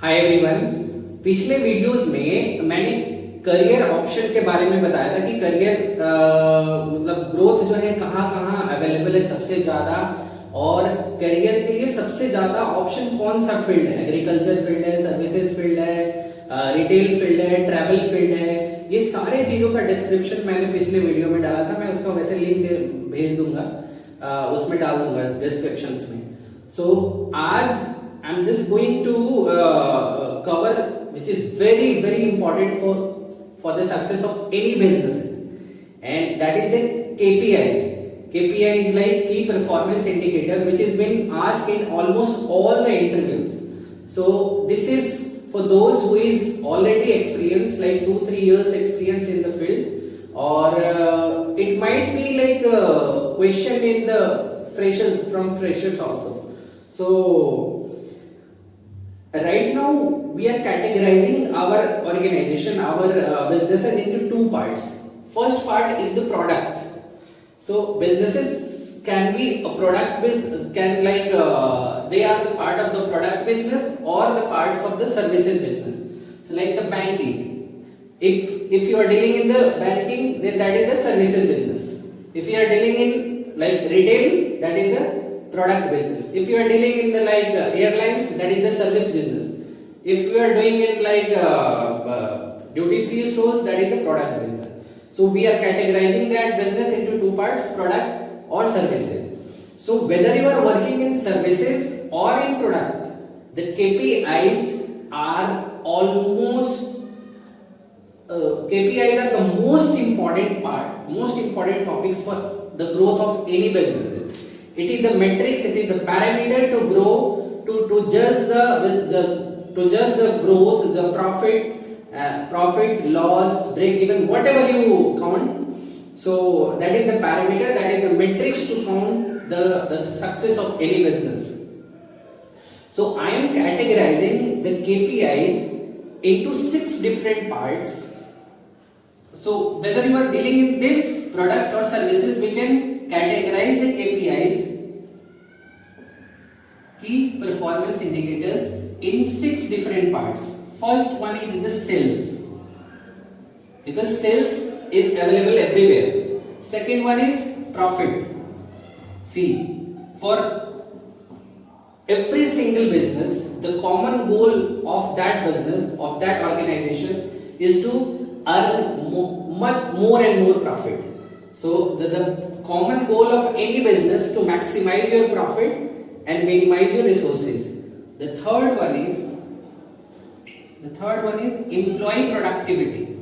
Hi everyone. पिछले videos में मैंने करियर ऑप्शन के बारे में बताया था कि करियर मतलब ग्रोथ जो है कहाँ कहाँ अवेलेबल है सबसे ज्यादा, और करियर के लिए सबसे ज्यादा ऑप्शन कौन सा फील्ड है। एग्रीकल्चर फील्ड है, सर्विसेज फील्ड है, रिटेल फील्ड है, ट्रैवल फील्ड है। ये सारे चीजों का डिस्क्रिप्शन मैंने पिछले वीडियो में डाला था। मैं उसका वैसे लिंक भेज दूंगा, उसमें डाल दूंगा डिस्क्रिप्शन में। सो आज I'm just going to cover which is very important for the success of any businesses, and that is the KPIs. KPI is like key performance indicator, which has been asked in almost all the interviews. So this is for those who is already experienced, like 2-3 years experience in the field, or it might be like a question in the freshers also. So right now we are categorizing our organization, our businesses into two parts. First part is the product. So businesses can be a product can like they are the part of the product business or the parts of the services business. So like the banking, if you are dealing in the banking, then that is the services business. If you are dealing in like retail, that is the product business. If you are dealing in the like airlines, that is the service business. If you are doing in like duty free stores, that is the product business. So we are categorizing that business into two parts, product or services. So whether you are working in services or in product, the KPIs are almost KPIs are the most important part, most important topics for the growth of any business. It is the metrics, it is the parameter to grow, to judge the growth, the profit, loss, break even, whatever you count. So that is the parameter, that is the metrics to count the success of any business. So I am categorizing the KPIs into 6 different parts. So whether you are dealing in this product or services, we can categorize the KPIs, key performance indicators, in 6 different parts. First one is the sales, because sales is available everywhere. Second one is profit. See, for every single business, the common goal of that business, of that organization, is to earn much more and more profit. So the common goal of any business to maximize your profit and minimize your resources. The third one is employee productivity.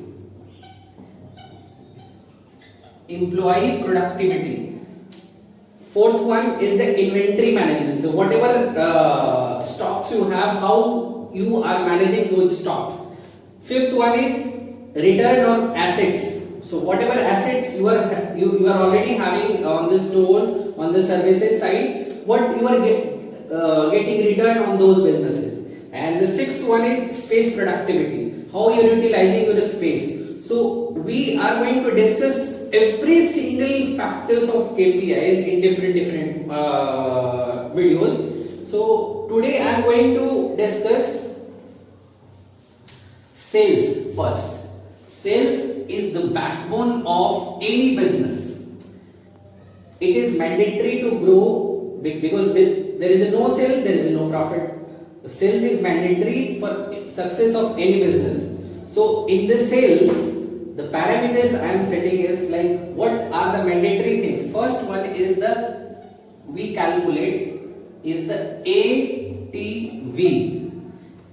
Employee productivity. Fourth one is the inventory management. So whatever stocks you have, how you are managing those stocks. Fifth one is return on assets. So whatever assets you are already having on the stores, on the services side, what you are getting return on those businesses. And the sixth one is space productivity, how you are utilizing your space. So we are going to discuss every single factors of KPIs in different videos. So today I am going to discuss sales first. Sales is the backbone of any business. It is mandatory to grow, because there is no sale, there is no profit. The sales is mandatory for success of any business. So in the sales, the parameters I am setting is like, what are the mandatory things? First one is we calculate is the ATV,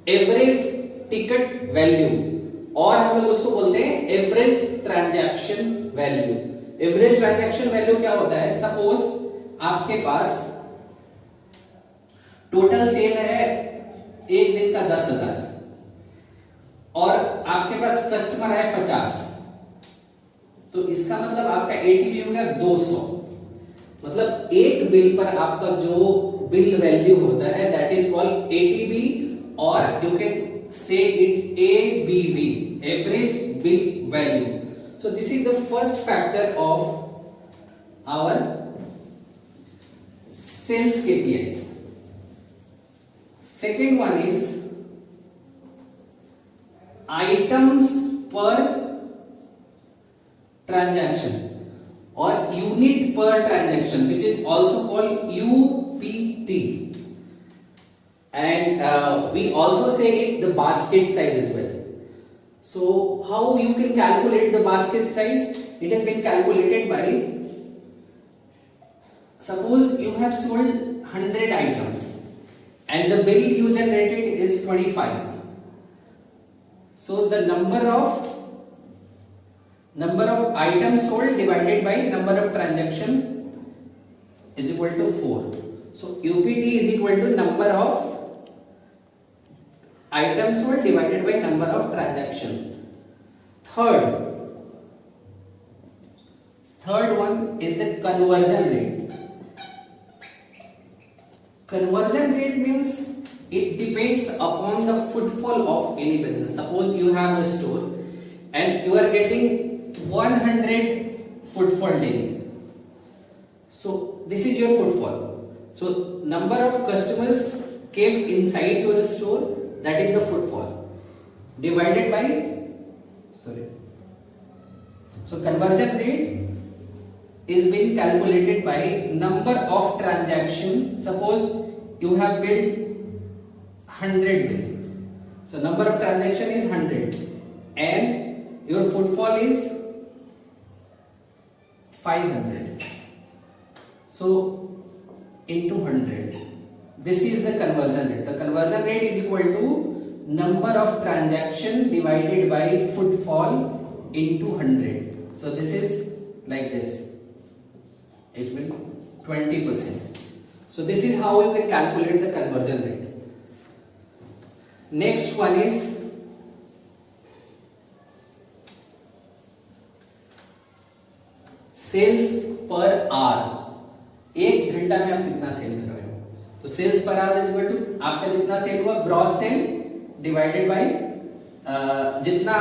average ticket value, और हम लोग उसको बोलते हैं average transaction value. Average transaction value क्या होता है? Suppose आपके पास टोटल सेल है एक दिन का 10,000 और आपके पास कस्टमर है 50, तो इसका मतलब आपका एटीवी हो गया 200। मतलब एक बिल पर आपका जो बिल वैल्यू होता है, दैट इज कॉल्ड एटीवी, और you can say it ABV, average bill value. So this is the first factor of our sales KPIs. Second one is items पर ट्रांजैक्शन और यूनिट पर transaction, which is also called UPT, and we also say it the basket size as well. So how you can calculate the basket size? It has been calculated by, suppose you have sold 100 items and the bill you generated is 25. So the number of items sold divided by number of transaction is equal to 4. So UPT is equal to number of items sold divided by number of transaction. Third one is the conversion rate. Conversion rate means it depends upon the footfall of any business. Suppose you have a store and you are getting 100 footfall daily. So this is your footfall. So number of customers came inside your store, that is the footfall, divided by, so conversion rate is being calculated by number of transaction. Suppose you have billed 100 bill, so number of transaction is 100 and your footfall is 500, so into 100. This is the conversion rate. The conversion rate is equal to number of transaction divided by footfall into 100. So this is like this. It will 20%. So this is how you can calculate the conversion rate. Next one is sales per hour. एक घंटा में आप कितना cell कर रहे हो, तो sales per hour is equal to आपका जितना सेल हुआ ग्रॉस सेल डिवाइडेड बाय जितना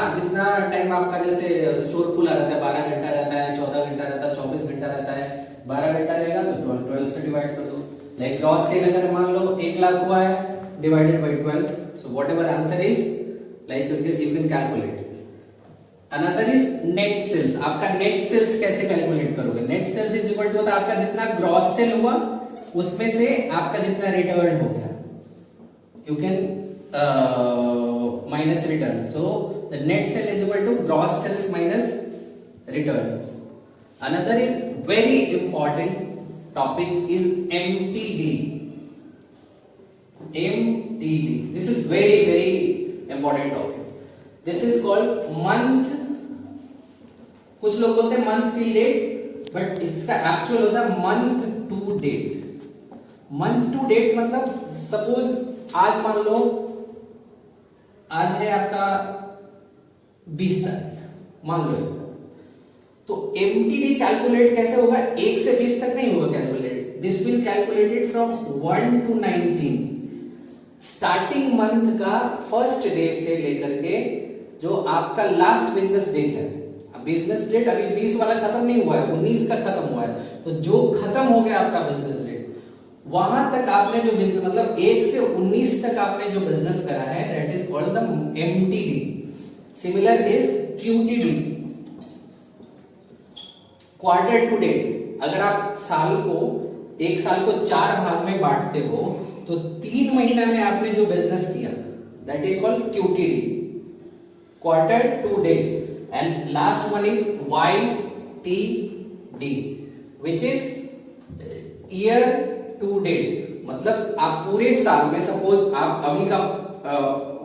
टाइम आपका, जैसे स्टोर खुला रहता है 12 घंटा रहता है, 14 घंटा रहता है, 24 घंटा रहता है, 12 घंटा रहेगा तो 12 से डिवाइड कर दो. लाइक ग्रॉस सेल अगर मान लो 1 लाख हुआ है divided by 12, so whatever answer is, like you can calculate. Another is net sales. आपका नेट सेल्स कैसे कैलकुलेट करोगे? Net sales is equal to होता है आपका जितना ग्रॉस सेल हुआ उसमें से आपका जितना रिटर्न हो गया, you can minus return. So the net sale is equal to gross sales minus return. Another is very important topic is MTD. MTD, this is very important topic. This is called month. कुछ लोग बोलते हैं month till date, but इसका actual होता है month to date. Month to date मतलब suppose आज मान लो आज है आपका 20 तारीख मान लो, तो MTD कैलकुलेट कैसे होगा? 1 से 20 तक नहीं होगा calculate. This will calculated from 1 to 19. Starting month का फर्स्ट डे से लेकर के जो आपका लास्ट बिजनेस डेट है. बिजनेस डेट अभी 20 वाला खत्म नहीं हुआ है, 19 का खत्म हुआ है, तो जो खत्म हो गया आपका बिजनेस डेट वहां तक आपने जो बिजनेस मतलब 1 से 19 तक आपने जो बिजनेस करा है that is called the MTD. Similar is QTD, quarter to date. अगर आप एक साल को 4 भाग में बांटते हो तो 3 महीना में आपने जो बिजनेस किया that is called QTD, quarter to date. And last one is YTD, which is year to date. मतलब आप पूरे साल में सपोज आप अभी का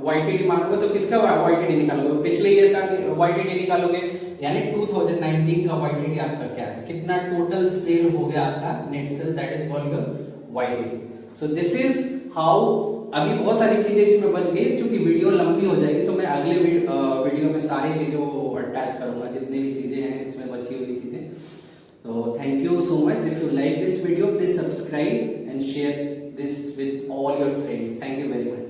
YTD मानोगे तो किसका YTD निकालोगे? पिछले ईयर का YTD निकालोगे, यानी 2019 का YTD आपका क्या है, कितना टोटल सेल हो गया आपका net cell, that is called your YTD. So this is how. अभी बहुत सारी चीजें इसमें बच गई, क्योंकि वीडियो लंबी हो जाएगी तो मैं अगले वीडियो में सारी चीजों को अटैच करूंगा, जितनी भी चीजें हैं इसमें बची हुई चीजें. तो thank you so much. If you like this video please subscribe and share this with all your friends. Thank you very much.